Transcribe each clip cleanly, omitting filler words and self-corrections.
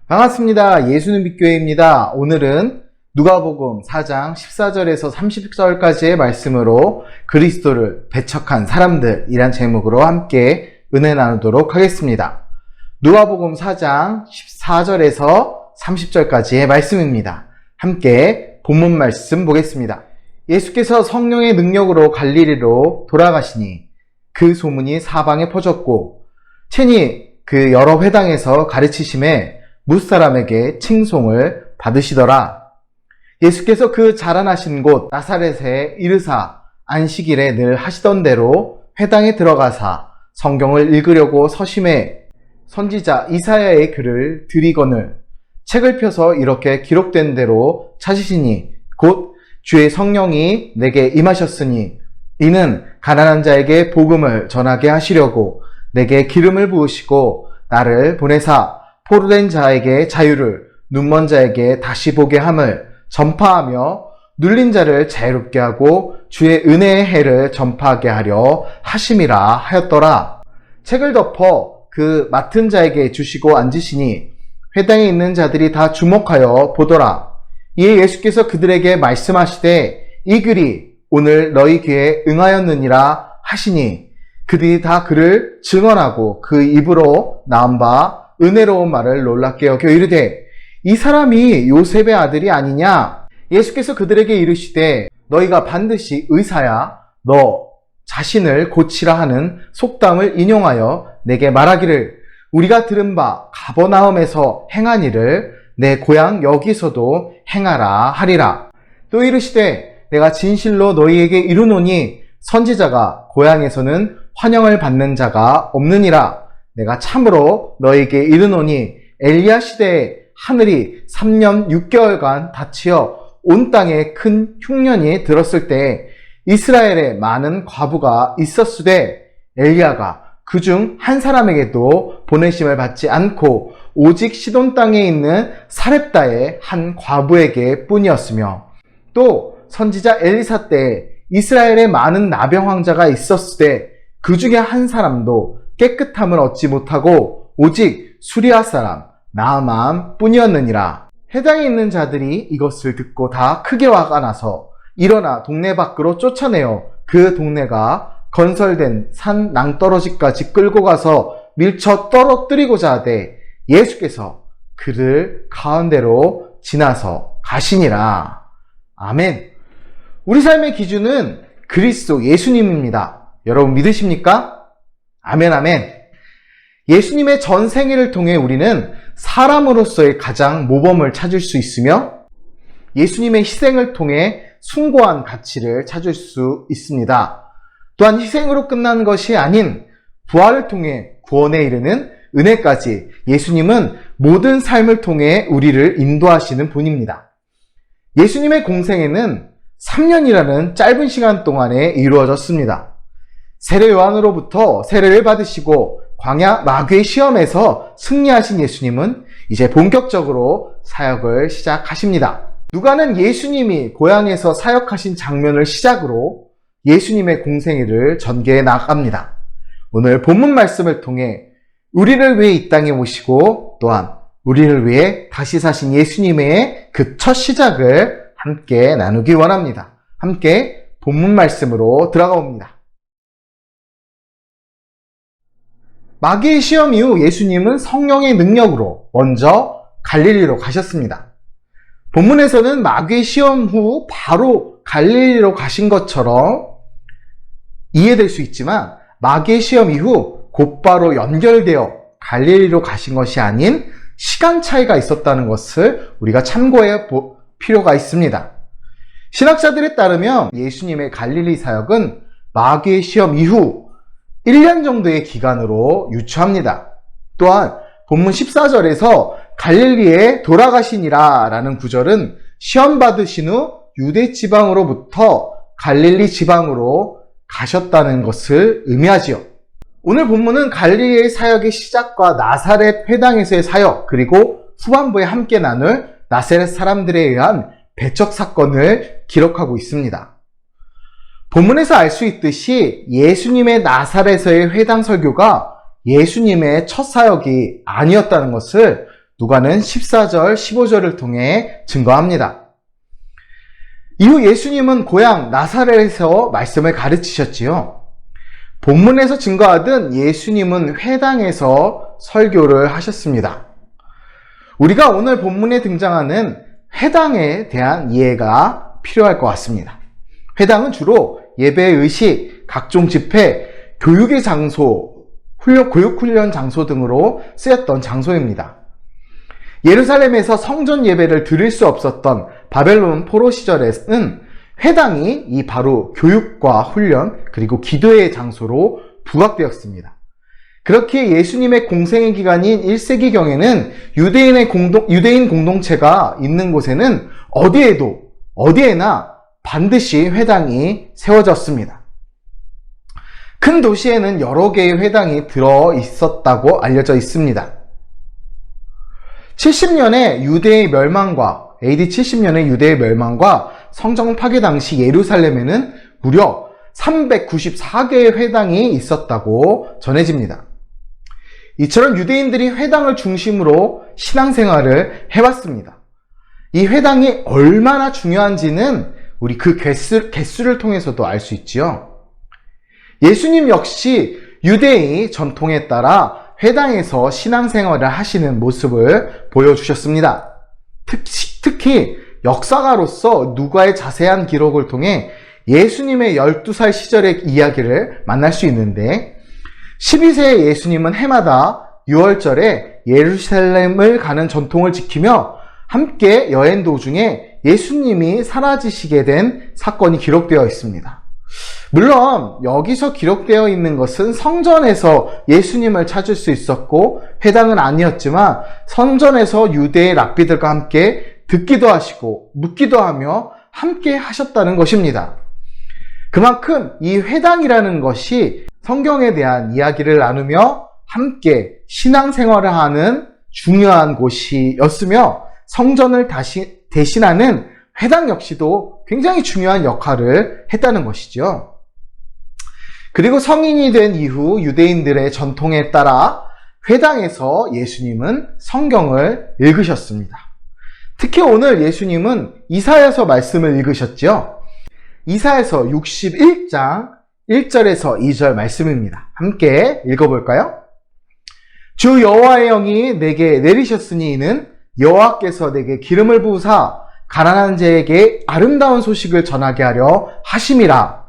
반갑습니다. 예수는 빛교회입니다. 오늘은 누가복음 4장 14절에서 30절까지의 말씀으로 그리스도를 배척한 사람들이란 제목으로 함께 은혜 나누도록 하겠습니다. 누가복음 4장 14절에서 30절까지의 말씀입니다. 함께 본문 말씀 보겠습니다. 예수께서 성령의 능력으로 갈릴리로 돌아가시니 그 소문이 사방에 퍼졌고 친히 그 여러 회당에서 가르치심에 무사람에게 칭송을 받으시더라. 예수께서 그 자라나신 곳 나사렛에 이르사 안식일에 늘 하시던 대로 회당에 들어가사 성경을 읽으려고 서심해 선지자 이사야의 글을 들이거늘 책을 펴서 이렇게 기록된 대로 찾으시니 곧 주의 성령이 내게 임하셨으니 이는 가난한 자에게 복음을 전하게 하시려고 내게 기름을 부으시고 나를 보내사 포로된 자에게 자유를, 눈먼 자에게 다시 보게 함을 전파하며 눌린 자를 자유롭게 하고 주의 은혜의 해를 전파하게 하려 하심이라 하였더라. 책을 덮어 그 맡은 자에게 주시고 앉으시니 회당에 있는 자들이 다 주목하여 보더라. 이에 예수께서 그들에게 말씀하시되 이 글이 오늘 너희 귀에 응하였느니라 하시니 그들이 다 그를 증언하고 그 입으로 나온 바 은혜로운 말을 놀랍게 여겨 이르되 이 사람이 요셉의 아들이 아니냐? 예수께서 그들에게 이르시되 너희가 반드시 의사야 너 자신을 고치라 하는 속담을 인용하여 내게 말하기를 우리가 들은 바 가버나움에서 행한 일을 내 고향 여기서도 행하라 하리라. 또 이르시되 내가 진실로 너희에게 이르노니 선지자가 고향에서는 환영을 받는 자가 없느니라. 내가 참으로 너에게 이르노니 엘리야 시대에 하늘이 3년 6개월간 닫히어 온 땅에 큰 흉년이 들었을 때 이스라엘에 많은 과부가 있었으되 엘리야가 그중 한 사람에게도 보내심을 받지 않고 오직 시돈 땅에 있는 사렙다의 한 과부에게 뿐이었으며 또 선지자 엘리사 때에 이스라엘에 많은 나병 환자가 있었으되 그 중에 한 사람도 깨끗함을 얻지 못하고 오직 수리아 사람 나아만 뿐이었느니라. 회당에 있는 자들이 이것을 듣고 다 크게 화가 나서 일어나 동네 밖으로 쫓아내어 그 동네가 건설된 산 낭떠러지까지 끌고 가서 밀쳐 떨어뜨리고자 하되 예수께서 그를 가운데로 지나서 가시니라. 아멘. 우리 삶의 기준은 그리스도 예수님입니다. 여러분 믿으십니까? 아멘, 아멘. 예수님의 전 생애를 통해 우리는 사람으로서의 가장 모범을 찾을 수 있으며 예수님의 희생을 통해 숭고한 가치를 찾을 수 있습니다. 또한 희생으로 끝난 것이 아닌 부활을 통해 구원에 이르는 은혜까지 예수님은 모든 삶을 통해 우리를 인도하시는 분입니다. 예수님의 공생애는 3년이라는 짧은 시간 동안에 이루어졌습니다. 세례 요한으로부터 세례를 받으시고 광야 마귀의 시험에서 승리하신 예수님은 이제 본격적으로 사역을 시작하십니다. 누가는 예수님이 고향에서 사역하신 장면을 시작으로 예수님의 공생애를 전개해 나갑니다. 오늘 본문 말씀을 통해 우리를 위해 이 땅에 오시고 또한 우리를 위해 다시 사신 예수님의 그 첫 시작을 함께 나누기 원합니다. 함께 본문 말씀으로 들어가 봅니다. 마귀의 시험 이후 예수님은 성령의 능력으로 먼저 갈릴리로 가셨습니다. 본문에서는 마귀의 시험 후 바로 갈릴리로 가신 것처럼 이해될 수 있지만 마귀의 시험 이후 곧바로 연결되어 갈릴리로 가신 것이 아닌 시간 차이가 있었다는 것을 우리가 참고해 볼 필요가 있습니다. 신학자들에 따르면 예수님의 갈릴리 사역은 마귀의 시험 이후 1년 정도의 기간으로 유추합니다. 또한 본문 14절에서 갈릴리에 돌아가시니라 라는 구절은 시험 받으신 후 유대 지방으로부터 갈릴리 지방으로 가셨다는 것을 의미하지요. 오늘 본문은 갈릴리의 사역의 시작과 나사렛 회당에서의 사역 그리고 후반부에 함께 나눌 나사렛 사람들에 의한 배척 사건을 기록하고 있습니다. 본문에서 알 수 있듯이 예수님의 나사렛의 회당 설교가 예수님의 첫 사역이 아니었다는 것을 누가는 14절, 15절을 통해 증거합니다. 이후 예수님은 고향 나사렛에서 말씀을 가르치셨지요. 본문에서 증거하듯 예수님은 회당에서 설교를 하셨습니다. 우리가 오늘 본문에 등장하는 회당에 대한 이해가 필요할 것 같습니다. 회당은 주로 예배, 의식, 각종 집회, 교육의 장소, 교육훈련 장소 등으로 쓰였던 장소입니다. 예루살렘에서 성전 예배를 드릴 수 없었던 바벨론 포로 시절에는 회당이 바로 교육과 훈련 그리고 기도의 장소로 부각되었습니다. 그렇게 예수님의 공생의 기간인 1세기경에는 유대인 공동체가 있는 곳에는 어디에나 반드시 회당이 세워졌습니다. 큰 도시에는 여러 개의 회당이 들어 있었다고 알려져 있습니다. 70년의 유대의 멸망과 AD 70년의 유대의 멸망과 성전 파괴 당시 예루살렘에는 무려 394개의 회당이 있었다고 전해집니다. 이처럼 유대인들이 회당을 중심으로 신앙생활을 해왔습니다. 이 회당이 얼마나 중요한지는 우리 그 개수를 통해서도 알 수 있지요. 예수님 역시 유대의 전통에 따라 회당에서 신앙생활을 하시는 모습을 보여주셨습니다. 특히 역사가로서 누가의 자세한 기록을 통해 예수님의 12살 시절의 이야기를 만날 수 있는데 12세의 예수님은 해마다 6월절에 예루살렘을 가는 전통을 지키며 함께 여행 도중에 예수님이 사라지시게 된 사건이 기록되어 있습니다. 물론 여기서 기록되어 있는 것은 성전에서 예수님을 찾을 수 있었고 회당은 아니었지만 성전에서 유대의 랍비들과 함께 듣기도 하시고 묻기도 하며 함께 하셨다는 것입니다. 그만큼 이 회당이라는 것이 성경에 대한 이야기를 나누며 함께 신앙생활을 하는 중요한 곳이었으며 성전을 대신하는 회당 역시도 굉장히 중요한 역할을 했다는 것이죠. 그리고 성인이 된 이후 유대인들의 전통에 따라 회당에서 예수님은 성경을 읽으셨습니다. 특히 오늘 예수님은 이사야서 말씀을 읽으셨죠. 이사야서 61장 1절에서 2절 말씀입니다. 함께 읽어볼까요? 주 여호와의 영이 내게 내리셨으니 이는 여호와께서 내게 기름을 부으사 가난한 자에게 아름다운 소식을 전하게 하려 하심이라.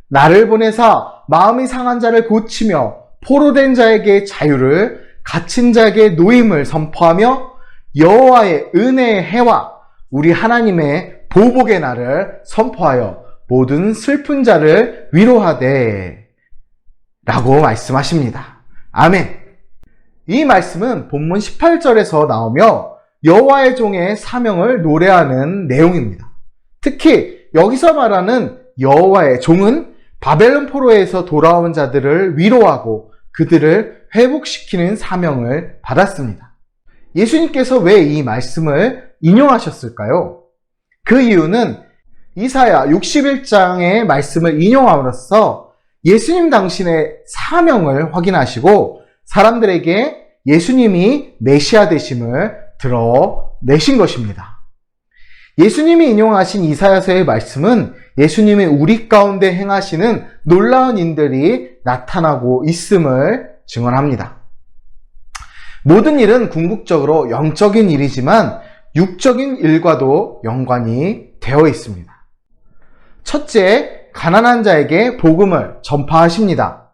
나를 보내사 마음이 상한 자를 고치며 포로된 자에게 자유를, 갇힌 자에게 노임을 선포하며 여호와의 은혜의 해와 우리 하나님의 보복의 날을 선포하여 모든 슬픈 자를 위로하되 라고 말씀하십니다. 아멘. 이 말씀은 본문 18절에서 나오며 여호와의 종의 사명을 노래하는 내용입니다. 특히 여기서 말하는 여호와의 종은 바벨론 포로에서 돌아온 자들을 위로하고 그들을 회복시키는 사명을 받았습니다. 예수님께서 왜 이 말씀을 인용하셨을까요? 그 이유는 이사야 61장의 말씀을 인용함으로써 예수님 당신의 사명을 확인하시고 사람들에게 예수님이 메시아 되심을 드러내신 것입니다. 예수님이 인용하신 이사야서의 말씀은 예수님이 우리 가운데 행하시는 놀라운 일들이 나타나고 있음을 증언합니다. 모든 일은 궁극적으로 영적인 일이지만 육적인 일과도 연관이 되어 있습니다. 첫째, 가난한 자에게 복음을 전파하십니다.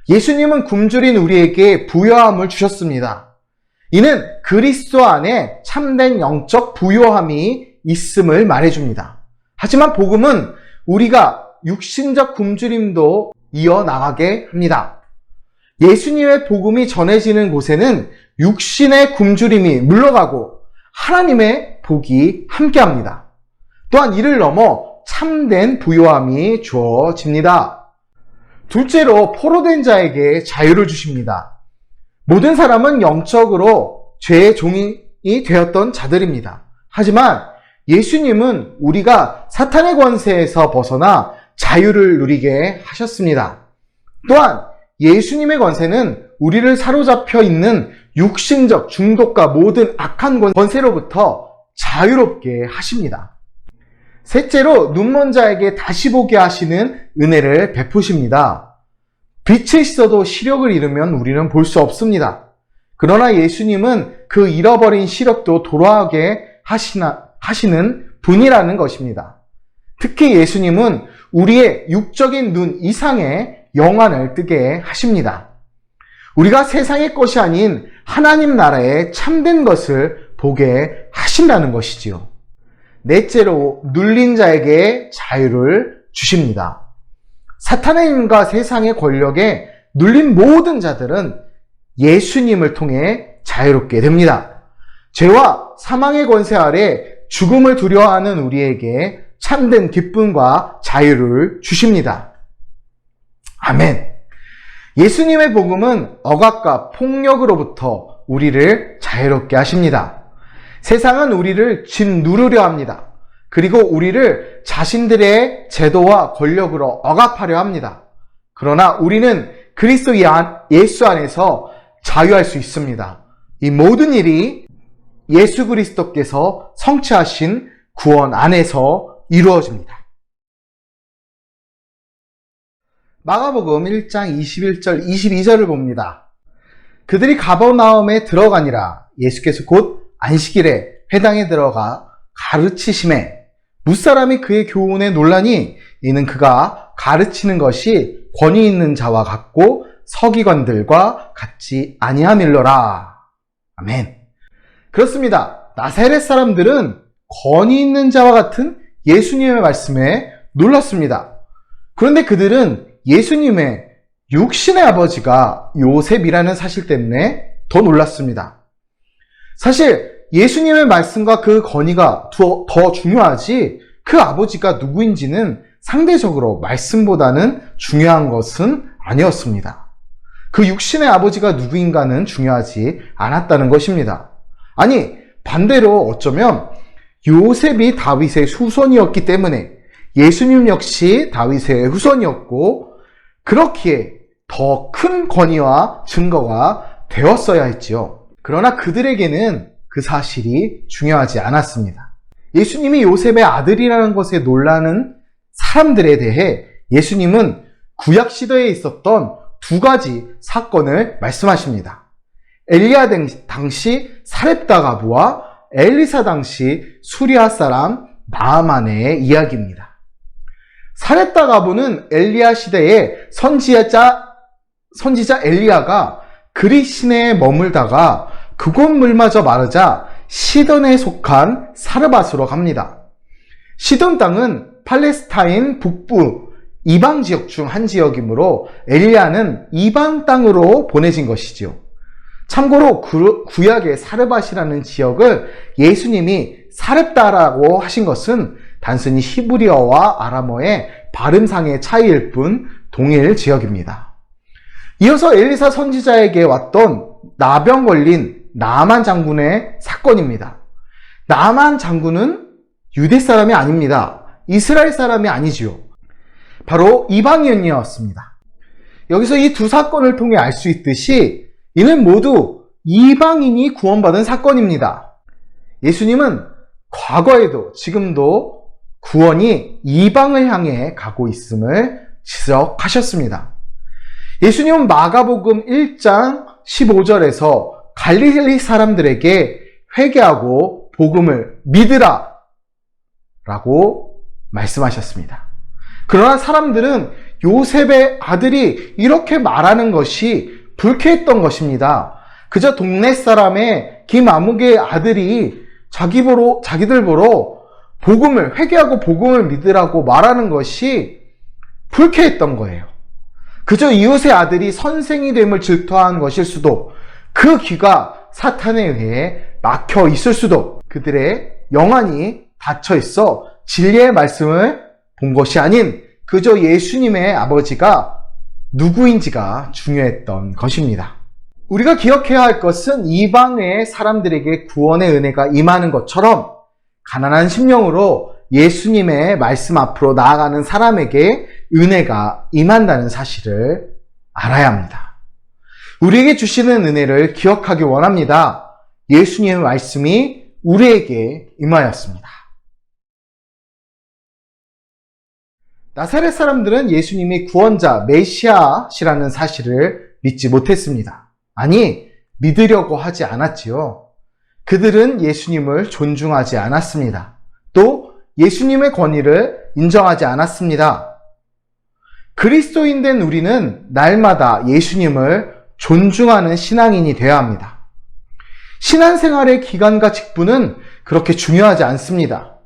예수님은 굶주린 우리에게 부요함을 주셨습니다. 이는 그리스도 안에 참된 영적 부요함이 있음을 말해줍니다. 하지만 복음은 우리가 육신적 굶주림도 이어나가게 합니다. 예수님의 복음이 전해지는 곳에는 육신의 굶주림이 물러가고 하나님의 복이 함께합니다. 또한 이를 넘어 참된 부요함이 주어집니다. 둘째로 포로된 자에게 자유를 주십니다. 모든 사람은 영적으로 죄의 종이 되었던 자들입니다. 하지만 예수님은 우리가 사탄의 권세에서 벗어나 자유를 누리게 하셨습니다. 또한 예수님의 권세는 우리를 사로잡혀 있는 육신적 중독과 모든 악한 권세로부터 자유롭게 하십니다. 셋째로, 눈먼 자에게 다시 보게 하시는 은혜를 베푸십니다. 빛에 있어도 시력을 잃으면 우리는 볼 수 없습니다. 그러나 예수님은 그 잃어버린 시력도 돌아오게 하시는 분이라는 것입니다. 특히 예수님은 우리의 육적인 눈 이상의 영안을 뜨게 하십니다. 우리가 세상의 것이 아닌 하나님 나라의 참된 것을 보게 하신다는 것이지요. 넷째로, 눌린 자에게 자유를 주십니다. 사탄의 힘과 세상의 권력에 눌린 모든 자들은 예수님을 통해 자유롭게 됩니다. 죄와 사망의 권세 아래 죽음을 두려워하는 우리에게 참된 기쁨과 자유를 주십니다. 아멘. 예수님의 복음은 억압과 폭력으로부터 우리를 자유롭게 하십니다. 세상은 우리를 짓누르려 합니다. 그리고 우리를 자신들의 제도와 권력으로 억압하려 합니다. 그러나 우리는 그리스도 예수 안에서 자유할 수 있습니다. 이 모든 일이 예수 그리스도께서 성취하신 구원 안에서 이루어집니다. 마가복음 1장 21절 22절을 봅니다. 그들이 가버나움에 들어가니라. 예수께서 곧 안식일에 회당에 들어가 가르치심에 무사람이 그의 교훈에 놀라니 이는 그가 가르치는 것이 권위 있는 자와 같고 서기관들과 같지 아니함일러라. 아멘. 그렇습니다. 나사렛 사람들은 권위 있는 자와 같은 예수님의 말씀에 놀랐습니다. 그런데 그들은 예수님의 육신의 아버지가 요셉이라는 사실 때문에 더 놀랐습니다. 사실 예수님의 말씀과 그 권위가 더 중요하지 그 아버지가 누구인지는 상대적으로 말씀보다는 중요한 것은 아니었습니다. 그 육신의 아버지가 누구인가는 중요하지 않았다는 것입니다. 아니, 반대로 어쩌면 요셉이 다윗의 후손이었기 때문에 예수님 역시 다윗의 후손이었고 그렇기에 더 큰 권위와 증거가 되었어야 했지요. 그러나 그들에게는 그 사실이 중요하지 않았습니다. 예수님이 요셉의 아들이라는 것에 놀라는 사람들에 대해 예수님은 구약 시대에 있었던 두 가지 사건을 말씀하십니다. 엘리야 당시 사렙다 가부와 엘리사 당시 수리아 사람 나아만의 이야기입니다. 사렙다 가부는 엘리야 시대에 선지자 엘리야가 그릿 시내에 머물다가 그곳 물마저 마르자 시돈에 속한 사르밧으로 갑니다. 시돈 땅은 팔레스타인 북부 이방 지역 중 한 지역이므로 엘리야는 이방 땅으로 보내진 것이지요. 참고로 구약의 사르밧이라는 지역을 예수님이 사렙다라고 하신 것은 단순히 히브리어와 아람어의 발음상의 차이일 뿐 동일 지역입니다. 이어서 엘리사 선지자에게 왔던 나병 걸린 나아만 장군의 사건입니다. 나아만 장군은 유대 사람이 아닙니다. 이스라엘 사람이 아니지요. 바로 이방인이었습니다. 여기서 이 두 사건을 통해 알 수 있듯이 이는 모두 이방인이 구원받은 사건입니다. 예수님은 과거에도 지금도 구원이 이방을 향해 가고 있음을 지적하셨습니다. 예수님은 마가복음 1장 15절에서 갈릴리 사람들에게 회개하고 복음을 믿으라 라고 말씀하셨습니다. 그러나 사람들은 요셉의 아들이 이렇게 말하는 것이 불쾌했던 것입니다. 그저 동네 사람의 김아무개의 아들이 자기들 보러 복음을 회개하고 복음을 믿으라고 말하는 것이 불쾌했던 거예요. 그저 이웃의 아들이 선생이 됨을 질투한 것일 수도, 그 귀가 사탄에 의해 막혀 있을 수도, 그들의 영안이 닫혀 있어 진리의 말씀을 본 것이 아닌 그저 예수님의 아버지가 누구인지가 중요했던 것입니다. 우리가 기억해야 할 것은 이방의 사람들에게 구원의 은혜가 임하는 것처럼 가난한 심령으로 예수님의 말씀 앞으로 나아가는 사람에게 은혜가 임한다는 사실을 알아야 합니다. 우리에게 주시는 은혜를 기억하기 원합니다. 예수님의 말씀이 우리에게 임하였습니다. 나사렛 사람들은 예수님이 구원자, 메시아시라는 사실을 믿지 못했습니다. 아니, 믿으려고 하지 않았지요. 그들은 예수님을 존중하지 않았습니다. 또 예수님의 권위를 인정하지 않았습니다. 그리스도인 된 우리는 날마다 예수님을 존중하는 신앙인이 되어야 합니다. 신앙생활의 기간과 직분은 그렇게 중요하지 않습니다.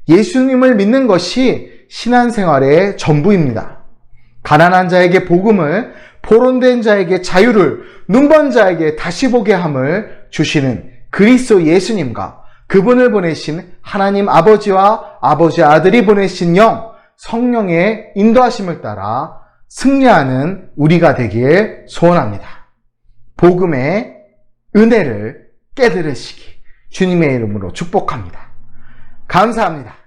예수님을 믿는 것이 신앙생활의 전부입니다. 가난한 자에게 복음을, 포론된 자에게 자유를, 눈먼 자에게 다시 보게 함을 주시는 그리스도 예수님과 그분을 보내신 하나님 아버지와 아버지 아들이 보내신 영, 성령의 인도하심을 따라 승리하는 우리가 되길 소원합니다. 복음의 은혜를 깨달으시기 주님의 이름으로 축복합니다. 감사합니다.